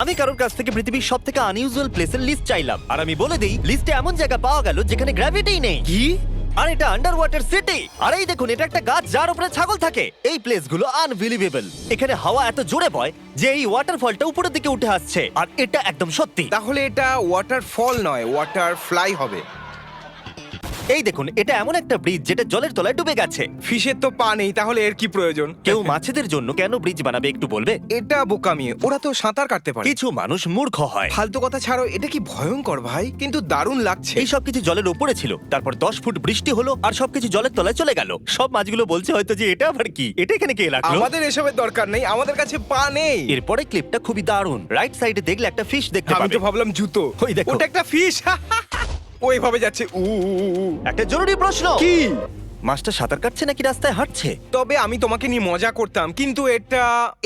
আমি কারোর কাছ থেকে পৃথিবীর সব থেকে আনইউজুয়াল প্লেসের লিস্ট চাইলাম, আর আমি বলে দিই লিস্টে এমন জায়গা পাওয়া গেল যেখানে গ্র্যাভিটি নেই। কি? আর এটা আন্ডার ওয়াটার সিটি। আর এই দেখুন, এটা একটা গাছ যার উপরে ছাগল থাকে। এই প্লেসগুলো আনবিলিভেবল। এখানে হাওয়া এত জোরে বয় যে এই ওয়াটারফলটা উপরের দিকে উঠে আসছে, আর এটা একদম সত্যি। তাহলে এটা ওয়াটারফল নয়, ওয়াটার ফ্লাই হবে। এই দেখুন, এটা এমন একটা ব্রিজ যেটা জলের তলায় ডুবে গেছে। ফিশের তো পা নেই, তাহলে এর কি প্রয়োজন? কেউ মাছেদের জন্য কেন ব্রিজ বানাবে একটু বলবে? এটা বোকামি, ওরা তো সাঁতার কাটতে পারে। কিছু মানুষ মূর্খ হয়। ফালতু কথা ছাড়ো, এটা কি ভয়ঙ্কর ভাই, কিন্তু দারুণ লাগছে। এই সব কিছু জলের উপরে ছিল, তারপর 10 ফুট বৃষ্টি হলো আর সবকিছু জলের তলায় চলে গেল। সব মাছগুলো বলছে হয়তো যে এটা আবার কি, এটা এখানে কে রাখলো? আমাদের এসবের দরকার নেই, আমাদের কাছে পা নেই। এরপরে ক্লিপটা খুবই দারুণ। রাইট সাইডে দেখলে একটা ফিশ দেখতে আমি পাবে। তো ভাবলাম জুতো। ওই দেখো। ওটা একটা ফিশ। ওইভাবে যাচ্ছে। একটা জরুরি প্রশ্ন, কি? মাছটা সাঁতার কাটছে নাকি রাস্তায় হাঁটছে? তবে আমি তোমাকে নিয়ে মজা করতাম, কিন্তু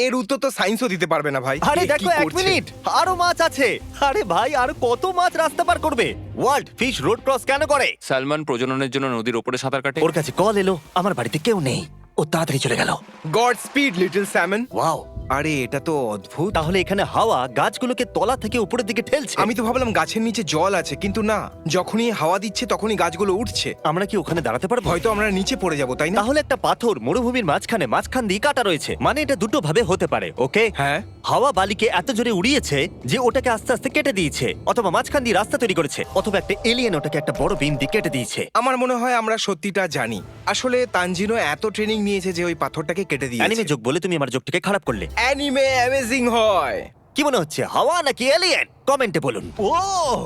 এর উত্তর তো সায়েন্সও দিতে পারবে না ভাই। আরে এ দেখো, কি 1 করছে? মিনিট, আরো মাছ আছে। আরে ভাই, আর কত মাছ রাস্তা পার করবে? ওয়ার্ল্ড ফিশ রোড ক্রস কেন করে? সালমান প্রজননের জন্য নদীর ওপরে সাঁতার কাটে। ওর কাছে কল এলো, আমার বাড়িতে কেউ নেই, ও তাড়াতাড়ি চলে গেল। God speed little salmon. Wow, আরে এটা তো অদ্ভুত। তাহলে এখানে হাওয়া গাছগুলোকে তলা থেকে উপরের দিকে ঠেলছে। আমি তো ভাবলাম গাছের নিচে জল আছে, কিন্তু না, যখনই হাওয়া দিচ্ছে তখনই গাছগুলো উঠছে। আমরা কি ওখানে দাঁড়াতে পারবো? হয়তো আমরা নিচে পড়ে যাব, তাই না? তাহলে একটা পাথর মরুভূমির মাঝখান দিয়ে কাটা রয়েছে, মানে এটা দুটো ভাবে হতে পারে। ওকে, হ্যাঁ। হাওয়া বালিকে এত জোরে উড়িয়েছে যে ওটাকে আস্তে আস্তে কেটে দিয়েছে, অথবা মাঝখান দিয়ে রাস্তা তৈরি করেছে, অথবা একটা এলিয়েন ওটাকে একটা বড় বিম দিয়ে কেটে দিয়েছে। আমার মনে হয় আমরা সত্যিটা জানি। আসলে তানজিনো এত ট্রেনিং নিয়েছে যে ওই পাথরটাকে কেটে অ্যানিমে দিয়েছে। যোগ বলে তুমি আমার যোগটাকে খারাপ করলে। অ্যানিমে অ্যামেজিং হয়। কি মনে হচ্ছে, হাওয়া নাকি এলিয়েন? কমেন্টে বলুন। ও,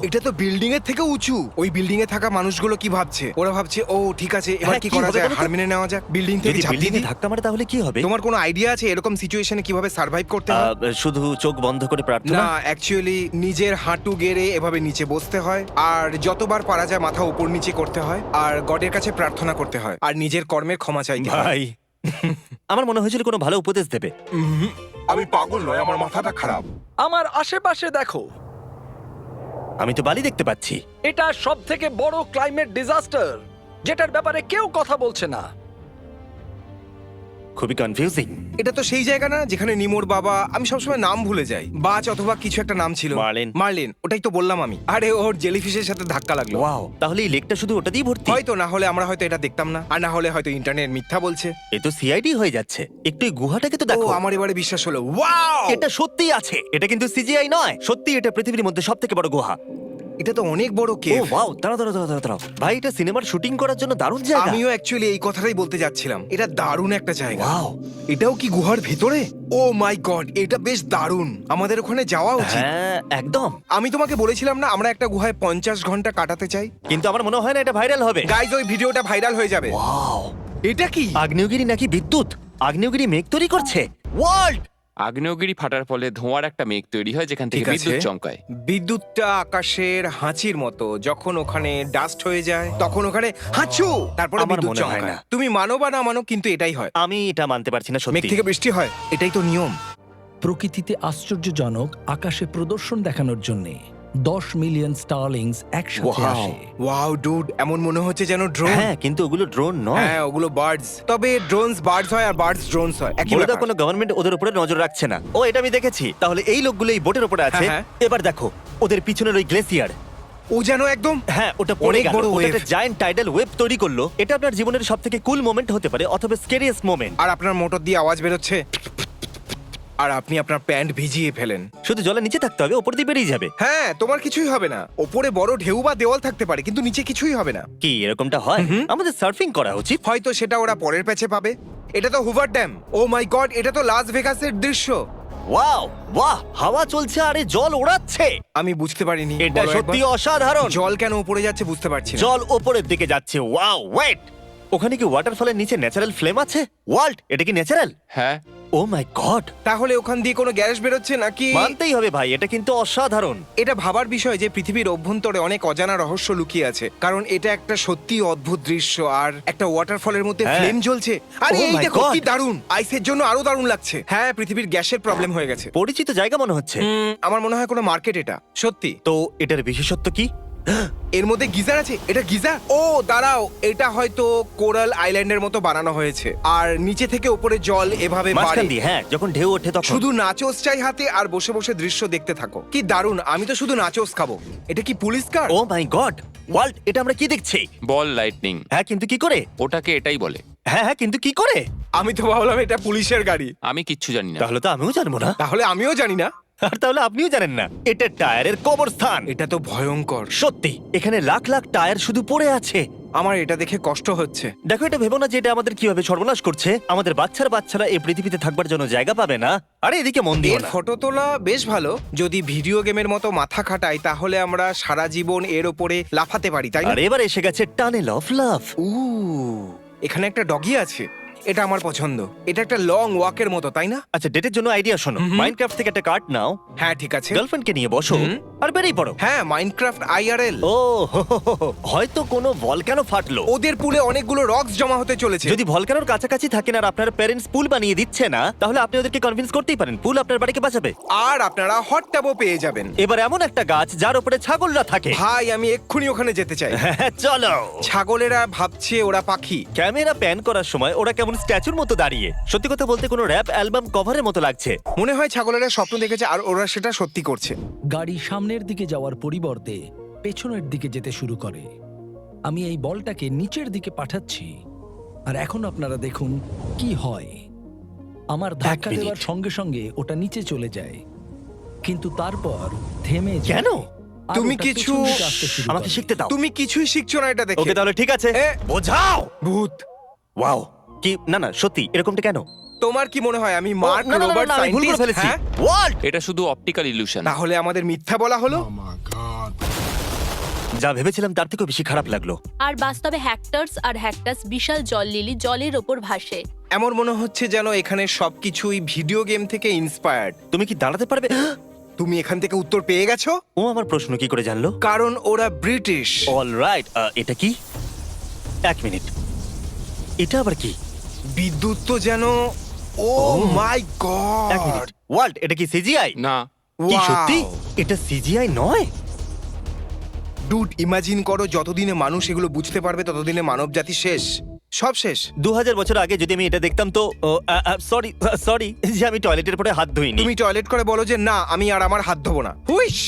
এটা তো বিল্ডিং এর থেকে উঁচু। ওই বিল্ডিং এ থাকা মানুষগুলো কি ভাবছে? ওরা ভাবছে, ও ঠিক আছে, এবার হ্যাঁ, কি কি করা হবে যায়? বলো তো? হার মেনে নেওয়া যাক, বিল্ডিং থেকে যদি ঝাঁপ বিল্ডিং দিয়ে এ দিই। ধাক্কা মারে তাহলে কি হবে? তোমার কোনো আইডিয়া আছে এরকম সিচুয়েশনে কিভাবে সার্ভাইভ করতে হয়? শুধু চোখ বন্ধ করে প্রার্থনা? না, অ্যাকচুয়ালি নিজের হাঁটু গেড়ে এভাবে নিচে বসতে হয়, আর যতবার পারা যায় মাথা উপর নিচে করতে হয়, আর গডের কাছে প্রার্থনা করতে হয়, আর নিজের কর্মের ক্ষমা চাইতে হয়। ভাই, আমার মনে হয়েছিল কোনো ভালো উপদেশ দেবে। আমি পাগল নয়, আমার মাথাটা খারাপ। আমার আশেপাশে দেখো, আমি তো বালি দেখতে পাচ্ছি। এটা সব থেকে বড় ক্লাইমেট ডিজাস্টার, যেটার ব্যাপারে কেউ কথা বলছে না। খুবই কনফিউজিং। এটা তো সেই জায়গা না যেখানে নিমোর বাবা, আমি সবসময় নাম ভুলে যাই, বাজ অথবা কিছু একটা নাম ছিল। মার্লিন। মার্লিন, ওটাই তো বললাম আমি। আরে ওর জেলিফিশের সাথে ধাক্কা লাগলো। ওয়াও, তাহলে এই লেকটা শুধু ওটা দিয়ে ভর্তি? হয়তো, না হলে আমরা হয়তো এটা দেখতাম না, আর না হলে হয়তো ইন্টারনেট মিথ্যা বলছে। এ তো সিআইডি হয়ে যাচ্ছে। একটু এই গুহাটাকে তো ও, দেখো। আমার এবারে বিশ্বাস হলো। ওয়াও, এটা সত্যিই আছে। এটা কিন্তু সিজিআই নয়, সত্যি এটা পৃথিবীর মধ্যে সবথেকে বড় গুহা। এটা তো অনেক বড় ও কেভ। ওয়াও, দাঁড়াও। ভাই, এটা সিনেমার শুটিং করার জন্য দারুণ জায়গা। আমিও অ্যাকচুয়ালি এই কথাটাই বলতে যাচ্ছিলাম, এটা দারুণ একটা জায়গা। ওয়াও। এটাও কি গুহার ভেতরে? ও মাই গড, এটা বেশ দারুণ। আমাদের ওখানে যাওয়া উচিত। হ্যাঁ, একদম। আমি তোমাকে বলেছিলাম না, আমরা একটা গুহায় 50 ঘন্টা কাটাতে চাই। কিন্তু আমার মনে হয় না এটা ভাইরাল হবে। গাইজ, ওই ভিডিওটা ভাইরাল হয়ে যাবে। ওয়াও, এটা কি? আগ্নেয়গিরি নাকি বিদ্যুৎ? আগ্নেয়গিরি মেঘ তৈরি করছে। ওয়ার্ল্ড, আগ্নেয়গিরি ফাটার ফলে ধোঁয়ার একটা মেঘ তৈরি হয় যেখান থেকে ঠিক আছে। বিদ্যুৎ চমকায়। বিদ্যুৎটা আকাশের হাঁচির মতো, যখন ওখানে ডাস্ট হয়ে যায় তখন ওখানে হাঁচু, তারপরে আমার বিদ্যুৎ মনে হয় চমকায়। না। তুমি মানো বা না মানো, কিন্তু এটাই হয়। আমি এটা মানতে পারছি না মেঘ সত্যি। থেকে বৃষ্টি হয়, এটাই তো নিয়ম। প্রকৃতিতে আশ্চর্যজনক আকাশে প্রদর্শন দেখানোর জন্য 10 মিলিয়ন স্টারলিংস একসাথে Wow. আসে। ওয়াও ডুড, এমন মনে হচ্ছে যেন ড্রোন। হ্যাঁ, কিন্তু ওগুলো ড্রোন নয়। হ্যাঁ, ওগুলো বার্ডস। তবে ড্রোনস বার্ডস হয় আর বার্ডস ড্রোনস হয়, একই বলে দাও, ব্যাপার। কোনো গভর্নমেন্ট ওদের উপরে নজর রাখছে না। ও, এটা আমি দেখেছি। তাহলে এই লোকগুলো এই বোটের উপরে আছে। হ্যাঁ, এবার দেখো ওদের পিছনের ওই গ্লেসিয়ার। ও যেন একদম। হ্যাঁ, ওটা পড়ে অনেক গেল। বড় ওটা wave। একটা জায়ান্ট টাইডাল ওয়েভ তৈরি করলো। এটা আপনার জীবনের সবথেকে কুল মোমেন্ট হতে পারে, অথবা স্কেরিয়েস্ট মোমেন্ট। আর আপনার মোটর দিয়ে আওয়াজ বেরোচ্ছে, আর আপনি আপনার প্যান্ট ভিজিয়ে ফেলেন। শুধু জলের নিচে থাকতে হবে, উপর দিয়ে বেরিয়ে যাবে। হ্যাঁ, তোমার কিছুই হবে না। ওপরে বড় ঢেউ বা দেওয়াল থাকতে পারে, কিন্তু নিচে কিছুই হবে না। কি এরকমটা হয়? আমাদের সার্ফিং করা উচিত। হয়তো সেটা ওরা পরের প্যাচে পাবে। এটা তো হুভার ড্যাম। ও মাই গড, এটা তো লাস ভেগাসের দৃশ্য। ওয়াও, বাহ, হাওয়া চলছে আর এই জল ওড়াচ্ছে। আমি বুঝতে পারিনি। এটা বলো সত্যি একবার। অসাধারণ। জল কেন উপরে যাচ্ছে বুঝতে পারছি না। জল উপরের দিকে যাচ্ছে। ওয়াও, ওয়েট, ওখানে কি ওয়াটারফলের নিচে ন্যাচারাল ফ্লেম আছে? ওয়ার্ল্ড, এটা কি ন্যাচারাল? হ্যাঁ, ও মাই গড, তাহলে ওখান দিয়ে কোনো গ্যাস বেরোচ্ছে নাকি? মানতেই হবে ভাই, এটা কিন্তু অসাধারণ। এটা ভাবার বিষয় যে পৃথিবীর অভ্যন্তরে অনেক অজানা রহস্য লুকিয়ে আছে, কারণ এটা একটা সত্যি অদ্ভুত দৃশ্য। আর একটা ওয়াটারফলের মধ্যে হ্যাঁ। ফ্লেম জ্বলছে, আর Oh এই my দেখো God! কি দারুণ। আইসের জন্য আরো দারুণ লাগছে। হ্যাঁ, পৃথিবীর গ্যাসের প্রবলেম হয়ে গেছে। পরিচিত জায়গা মনে হচ্ছে। আমার মনে হয় কোনো মার্কেট এটা, সত্যি। তো এটার বিশেষত্ব কি? এর মধ্যে গিজার আছে। এটা গিজার? ও দাঁড়াও, এটা হয়তো কোরাল আইল্যান্ডের মতো বানানো হয়েছে, আর নিচে থেকে উপরে জল এভাবে মাঝখান বাড়ে। দিয়ে, হ্যাঁ, যখন ঢেউ ওঠে তখন। শুধু নাচোস চাই হাতে আর বসে বসে দৃশ্য দেখতে থাকো। কি দারুণ! আমি তো শুধু নাচোস খাবো। এটা কি পুলিশ কার? ও মাই গড, ওয়াল্ট, এটা আমরা কি দেখছি? বল লাইটনিং, হ্যাঁ, কিন্তু কি করে? ওটাকে এটাই বলে। হ্যাঁ হ্যাঁ, কিন্তু কি করে? আমি তো ভাবলাম এটা পুলিশের গাড়ি। আমি কিচ্ছু জানি না। তাহলে তো আমিও জানবো না। তাহলে আমিও জানি না। আর তাহলে আপনিও জানেন না। এটা টায়ারের কবরস্থান। এটা তো ভয়ঙ্কর। সত্যি, এখানে লাখ লাখ টায়ার শুধু পড়ে আছে। আমার এটা দেখে কষ্ট হচ্ছে। দেখো, এটা ভেবো না যে এটা আমাদের কিভাবে সর্বনাশ করছে। আমাদের বাচ্চারা এই পৃথিবীতে থাকবার জন্য জায়গা পাবে না। আরে এদিকে মন দিও এর না। ফটো তোলা বেশ ভালো। যদি ভিডিও গেমের মতো মাথা খাটাই তাহলে আমরা সারা জীবন এর ওপরে লাফাতে পারি, তাই না? আর এবার এসে গেছে টানেল অফ লাভ। এখানে একটা ডগি আছে। এটা আমার পছন্দ। এটা একটা লং ওয়াকের মতো, তাই না? আচ্ছা, ডেটের জন্য আইডিয়া শোনো। মাইনক্রাফট থেকে একটা কার্ড নাও, হ্যাঁ ঠিক আছে। গার্লফ্রেন্ডকে নিয়ে বসো হুম। আর বেরিয়ে পড়ো। হ্যাঁ, মাইনক্রাফট আইআরএল। ও হয়তো কোনো ভলক্যানো ফাটলো। ওদের পুলে অনেকগুলো রক্স জমা হতে চলেছে। যদি ভলক্যানোর কাছাকাছি থাকেন আর আপনার প্যারেন্টস পুল বানিয়ে দিচ্ছে না, তাহলে আপনি ওদেরকে কনভিন্স করতেই পারেন পুল আপনার বাড়িকে বাঁচাবে। আর আপনারা হট ট্যাবও পেয়ে যাবেন। এবার এমন একটা গাছ যার উপরে ছাগলরা থাকে। ভাই, আমি এক্ষুনি ওখানে যেতে চাই। হ্যাঁ, চলো। ছাগলেরা ভাবছে ওরা পাখি। ক্যামেরা প্যান করার সময় ওরা কেমন স্ট্যাচুর মতো দাঁড়িয়ে। সত্যি কথা বলতে কোনো র‍্যাপ অ্যালবাম কভারের মতো লাগছে। মনে হয় ছাগলেরা স্বপ্ন দেখেছে আর ওরা সেটা সত্যি করছে। গাড়ি সামনের দিকে যাওয়ার পরিবর্তে পেছনের দিকে যেতে শুরু করে। আমি এই বলটাকে নিচের দিকে পাঠাচ্ছি, আর এখন আপনারা দেখুন কি হয়। আমার ধাক্কা মিনিট। দেওয়ার সঙ্গে সঙ্গে ওটা নিচে চলে যায়, কিন্তু তারপর থেমে যায়। কেন? আর তুমি ওটা কিছু পেছন দিকে আসতে শুরু আমাকে করে। শিখতে দাও। তুমি কিছুই শিখছো না এটা দেখে। ওকে, তাহলে ঠিক আছে, এ, বোঝাও। ভূত। ওয়াও, কি না না, সত্যি এরকমটা কেন? তোমার কি মনে হয় আমি মার্ক না, না, না, না, রোবার্ট না, আমি ভুল করে সায়েন্টিস্ট? ফেলেছি। হ্যাঁ? ওয়াল্ট, এটা শুধু অপটিক্যাল ইলিউশন। তাহলে আমাদের মিথ্যা বলা হলো। যা ভেবেছিলাম তার থেকেও বেশি খারাপ লাগলো। আর বাস্তবে হ্যাক্টার্স আর হ্যাক্টাস বিশাল জল লিলি জলের ওপর ভাসে। এমন মনে হচ্ছে যেন এখানে সবকিছুই ভিডিও গেম থেকে ইন্সপায়ার্ড। তুমি কি দাঁড়াতে পারবে? তুমি এখান থেকে উত্তর পেয়ে গেছো? ও আমার প্রশ্ন কি করে জানলো? কারণ ওরা ব্রিটিশ। অলরাইট, এটা কি? এক মিনিট, এটা আবার কি? বিদ্যুৎ তো যেন, ও মাই এক মিনিট, গড! ওয়াল্ট, এটা কি সিজিআই? না, কি সত্যি? এটা সিজিআই নয়? ডুড, ইমাজিন করো যতদিনে মানুষ এগুলো বুঝতে পারবে ততদিনে মানব জাতি শেষ। সব শেষ। 2000 বছর আগে যদি আমি এটা দেখতাম তো সরি যে আমি টয়লেটের পরে হাত ধুইনি। তুমি টয়লেট করে বলো যে না, আমি আর আমার হাত ধোবো না। হুইশ,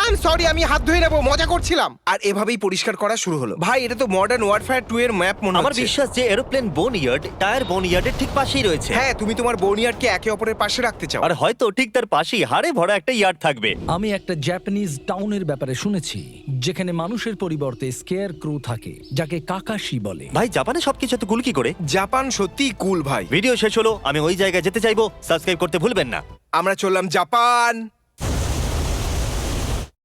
আই এম সরি, আমি হাত ধুয়ে নেবো, মজা করছিলাম। আর এভাবেই পরিষ্কার করা শুরু হলো। ভাই, এটা তো মডার্ন ওয়ারফেয়ার 2 এর ম্যাপ মনে আমার হচ্ছে। বিশ্বাস যে এরোপ্লেন বোনইয়ার্ড টায়ার বোনইয়ার্ডের ঠিক পাশেই রয়েছে। হ্যাঁ, তুমি তোমার বোনিয়ারকে একে অপরের পাশে রাখতে চাও। আর হয়তো ঠিক তার পাশেই হাড়ে ভরা একটা ইয়ার্ড থাকবে। আমি একটা জাপানিজ টাউনের ব্যাপারে শুনেছি যেখানে মানুষের পরিবর্তে স্কেয়ার ক্রু থাকে, যাকে কাকাশি বলে। ভাই, জাপানে সবকিছু এত কুল কি করে? জাপান সত্যিই কুল ভাই। ভিডিও শেষ হলো, আমি ওই জায়গায় যেতে চাইবো। সাবস্ক্রাইব করতে ভুলবেন না। আমরা চললাম জাপান।